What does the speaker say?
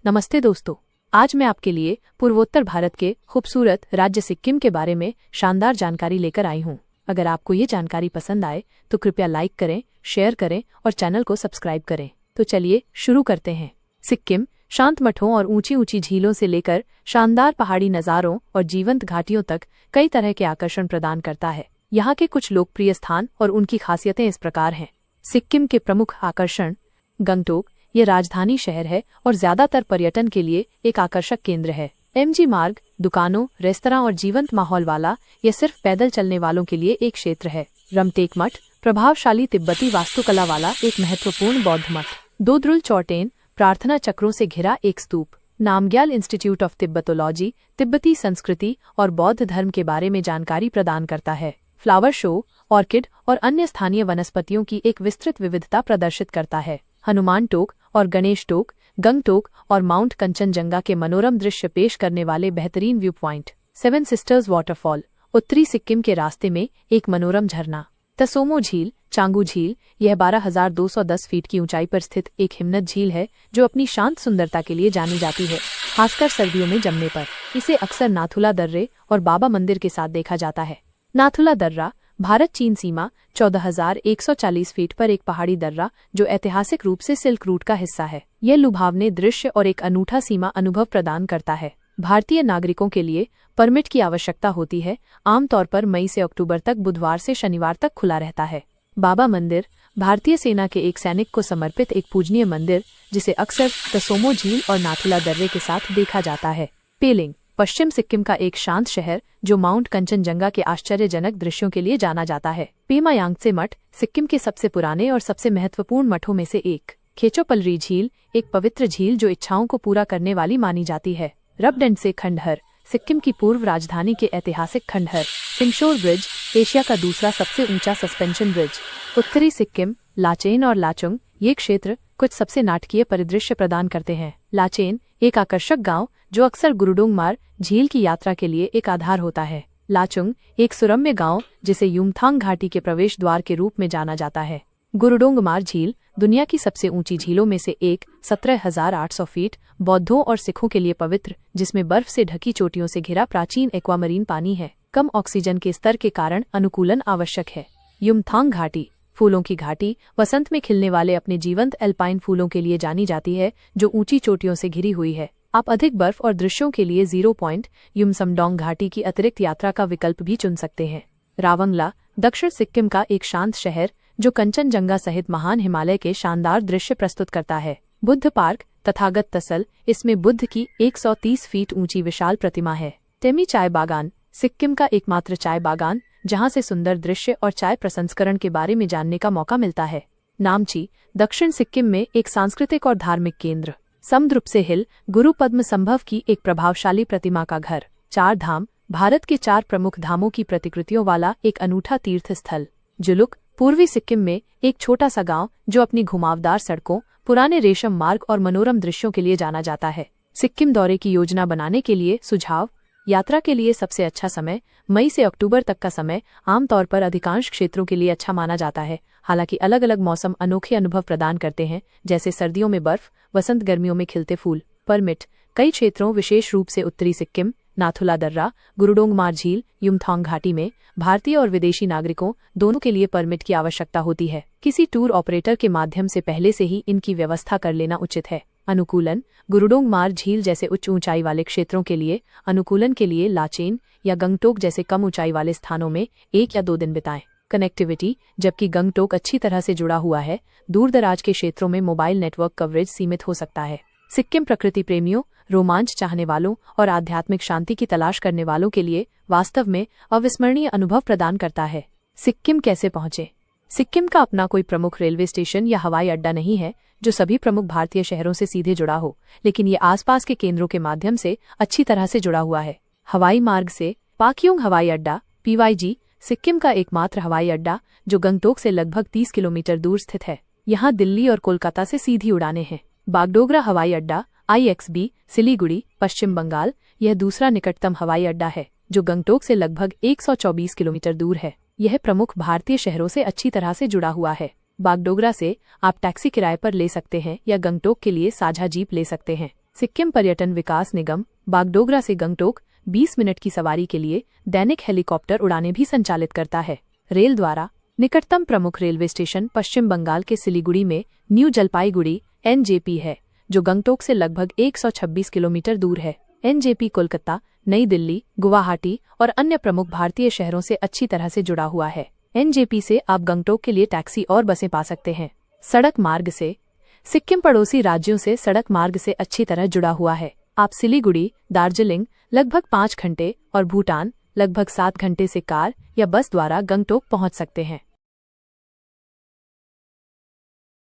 नमस्ते दोस्तों, आज मैं आपके लिए पूर्वोत्तर भारत के खूबसूरत राज्य सिक्किम के बारे में शानदार जानकारी लेकर आई हूँ। अगर आपको ये जानकारी पसंद आए तो कृपया लाइक करें, शेयर करें और चैनल को सब्सक्राइब करें। तो चलिए शुरू करते हैं। सिक्किम शांत मठों और ऊंची ऊंची झीलों से लेकर शानदार पहाड़ी नज़ारों और जीवंत घाटियों तक कई तरह के आकर्षण प्रदान करता है। यहाँ के कुछ लोकप्रिय स्थान और उनकी खासियतें इस प्रकार हैं। सिक्किम के प्रमुख आकर्षण। गंगटोक ये राजधानी शहर है और ज्यादातर पर्यटन के लिए एक आकर्षक केंद्र है। एमजी मार्ग, दुकानों, रेस्तरां और जीवंत माहौल वाला यह सिर्फ पैदल चलने वालों के लिए एक क्षेत्र है। रमटेक मठ प्रभावशाली तिब्बती वास्तुकला वाला एक महत्वपूर्ण बौद्ध मठ। दोद्रुल चौटेन प्रार्थना चक्रों से घिरा एक स्तूप। नामग्याल इंस्टीट्यूट ऑफ तिब्बतोलॉजी तिब्बती संस्कृति और बौद्ध धर्म के बारे में जानकारी प्रदान करता है। फ्लावर शो ऑर्किड और अन्य स्थानीय वनस्पतियों की एक विस्तृत विविधता प्रदर्शित करता है। हनुमान टोक और गणेश टोक गंगटोक और माउंट कंचनजंगा के मनोरम दृश्य पेश करने वाले बेहतरीन view point. Seven sisters waterfall उत्तरी सिक्किम के रास्ते में एक मनोरम झरना। तसोमो झील चांगू झील यह 12,210 फीट की ऊंचाई पर स्थित एक हिमनद झील है जो अपनी शांत सुंदरता के लिए जानी जाती है, खासकर सर्दियों में जमने पर। इसे अक्सर नाथुला दर्रे और बाबा मंदिर के साथ देखा जाता है। नाथुला दर्रा भारत चीन सीमा 14,140 फीट पर एक पहाड़ी दर्रा जो ऐतिहासिक रूप से सिल्क रूट का हिस्सा है। यह लुभावने दृश्य और एक अनूठा सीमा अनुभव प्रदान करता है। भारतीय नागरिकों के लिए परमिट की आवश्यकता होती है। आमतौर पर मई से अक्टूबर तक बुधवार से शनिवार तक खुला रहता है। बाबा मंदिर भारतीय सेना के एक सैनिक को समर्पित एक पूजनीय मंदिर जिसे अक्सर तसोमो झील और नाथुला दर्रे के साथ देखा जाता है। पेलिंग पश्चिम सिक्किम का एक शांत शहर जो माउंट कंचनजंगा के आश्चर्यजनक दृश्यों के लिए जाना जाता है। पेमा यांगत्से मठ सिक्किम के सबसे पुराने और सबसे महत्वपूर्ण मठों में से एक। खेचोपलरी झील एक पवित्र झील जो इच्छाओं को पूरा करने वाली मानी जाती है। रबडेंटसे खंडहर सिक्किम की पूर्व राजधानी के ऐतिहासिक खंडहर। सिंगशोर ब्रिज एशिया का दूसरा सबसे ऊंचा सस्पेंशन ब्रिज। उत्तरी सिक्किम लाचेन और लाचुंग ये क्षेत्र कुछ सबसे नाटकीय परिदृश्य प्रदान करते हैं। लाचेन एक आकर्षक गांव जो अक्सर गुरुडोंगमार झील की यात्रा के लिए एक आधार होता है। लाचुंग एक सुरम्य गांव जिसे युमथांग घाटी के प्रवेश द्वार के रूप में जाना जाता है। गुरुडोंगमार झील दुनिया की सबसे ऊंची झीलों में से एक 17,800 फीट बौद्धों और सिखों के लिए पवित्र, जिसमें बर्फ से ढकी चोटियों से घिरा प्राचीन एक्वामरीन पानी है। कम ऑक्सीजन के स्तर के कारण अनुकूलन आवश्यक है। युमथांग घाटी फूलों की घाटी वसंत में खिलने वाले अपने जीवंत एल्पाइन फूलों के लिए जानी जाती है जो ऊंची चोटियों से घिरी हुई है। आप अधिक बर्फ और दृश्यों के लिए 0 पॉइंट युमसमडोंग घाटी की अतिरिक्त यात्रा का विकल्प भी चुन सकते हैं। रावंगला दक्षिण सिक्किम का एक शांत शहर जो कंचनजंगा सहित महान हिमालय के शानदार दृश्य प्रस्तुत करता है। बुद्ध पार्क तथागत तसल इसमें बुद्ध की 130 फीट ऊंची विशाल प्रतिमा है। टेमी चाय बागान सिक्किम का एकमात्र चाय बागान जहां से सुंदर दृश्य और चाय प्रसंस्करण के बारे में जानने का मौका मिलता है। नामची दक्षिण सिक्किम में एक सांस्कृतिक और धार्मिक केंद्र। समद्रुपसे हिल गुरु पद्म संभव की एक प्रभावशाली प्रतिमा का घर। चार धाम भारत के 4 प्रमुख धामों की प्रतिकृतियों वाला एक अनूठा तीर्थ स्थल। जुलुक पूर्वी सिक्किम में एक छोटा सा गांव जो अपनी घुमावदार सड़कों, पुराने रेशम मार्ग और मनोरम दृश्यों के लिए जाना जाता है। सिक्किम दौरे की योजना बनाने के लिए सुझाव। यात्रा के लिए सबसे अच्छा समय मई से अक्टूबर तक का समय आमतौर पर अधिकांश क्षेत्रों के लिए अच्छा माना जाता है। हालांकि अलग अलग मौसम अनोखे अनुभव प्रदान करते हैं, जैसे सर्दियों में बर्फ, वसंत गर्मियों में खिलते फूल। परमिट कई क्षेत्रों विशेष रूप से उत्तरी सिक्किम, नाथुला दर्रा, गुरुडोंगमार झील, युमथांग घाटी में भारतीय और विदेशी नागरिकों दोनों के लिए परमिट की आवश्यकता होती है। किसी टूर ऑपरेटर के माध्यम से पहले से ही इनकी व्यवस्था कर लेना उचित है। अनुकूलन गुरुडोंगमार झील जैसे उच्च ऊंचाई वाले क्षेत्रों के लिए अनुकूलन के लिए लाचेन या गंगटोक जैसे कम ऊंचाई वाले स्थानों में 1 या 2 दिन बिताएं। कनेक्टिविटी जबकि गंगटोक अच्छी तरह से जुड़ा हुआ है, दूरदराज के क्षेत्रों में मोबाइल नेटवर्क कवरेज सीमित हो सकता है। सिक्किम प्रकृति प्रेमियों, रोमांच चाहने वालों और आध्यात्मिक शांति की तलाश करने वालों के लिए वास्तव में अविस्मरणीय अनुभव प्रदान करता है। सिक्किम कैसे पहुंचे? सिक्किम का अपना कोई प्रमुख रेलवे स्टेशन या हवाई अड्डा नहीं है जो सभी प्रमुख भारतीय शहरों से सीधे जुड़ा हो, लेकिन ये आसपास के केंद्रों के माध्यम से अच्छी तरह से जुड़ा हुआ है। हवाई मार्ग से पाक्योंग हवाई अड्डा PYG सिक्किम का एकमात्र हवाई अड्डा जो गंगटोक से लगभग 30 किलोमीटर दूर स्थित है। यहाँ दिल्ली और कोलकाता से सीधी उड़ानें हैं। बागडोगरा हवाई अड्डा IXB सिलीगुड़ी पश्चिम बंगाल यह दूसरा निकटतम हवाई अड्डा है जो गंगटोक से लगभग 124 किलोमीटर दूर है। यह प्रमुख भारतीय शहरों से अच्छी तरह से जुड़ा हुआ है। बागडोगरा से आप टैक्सी किराए पर ले सकते हैं या गंगटोक के लिए साझा जीप ले सकते हैं। सिक्किम पर्यटन विकास निगम बागडोगरा से गंगटोक 20 मिनट की सवारी के लिए दैनिक हेलीकॉप्टर उड़ानें भी संचालित करता है। रेल द्वारा निकटतम प्रमुख रेलवे स्टेशन पश्चिम बंगाल के सिलीगुड़ी में न्यू जलपाईगुड़ी NJP है, जो गंगटोक से लगभग 126 किलोमीटर दूर है। NJP कोलकाता, नई दिल्ली, गुवाहाटी और अन्य प्रमुख भारतीय शहरों से अच्छी तरह से जुड़ा हुआ है। NJP से आप गंगटोक के लिए टैक्सी और बसें पा सकते हैं। सड़क मार्ग से सिक्किम पड़ोसी राज्यों से सड़क मार्ग से अच्छी तरह जुड़ा हुआ है। आप सिलीगुड़ी, दार्जिलिंग लगभग 5 घंटे और भूटान लगभग 7 घंटे से कार या बस द्वारा गंगटोक पहुंच सकते हैं।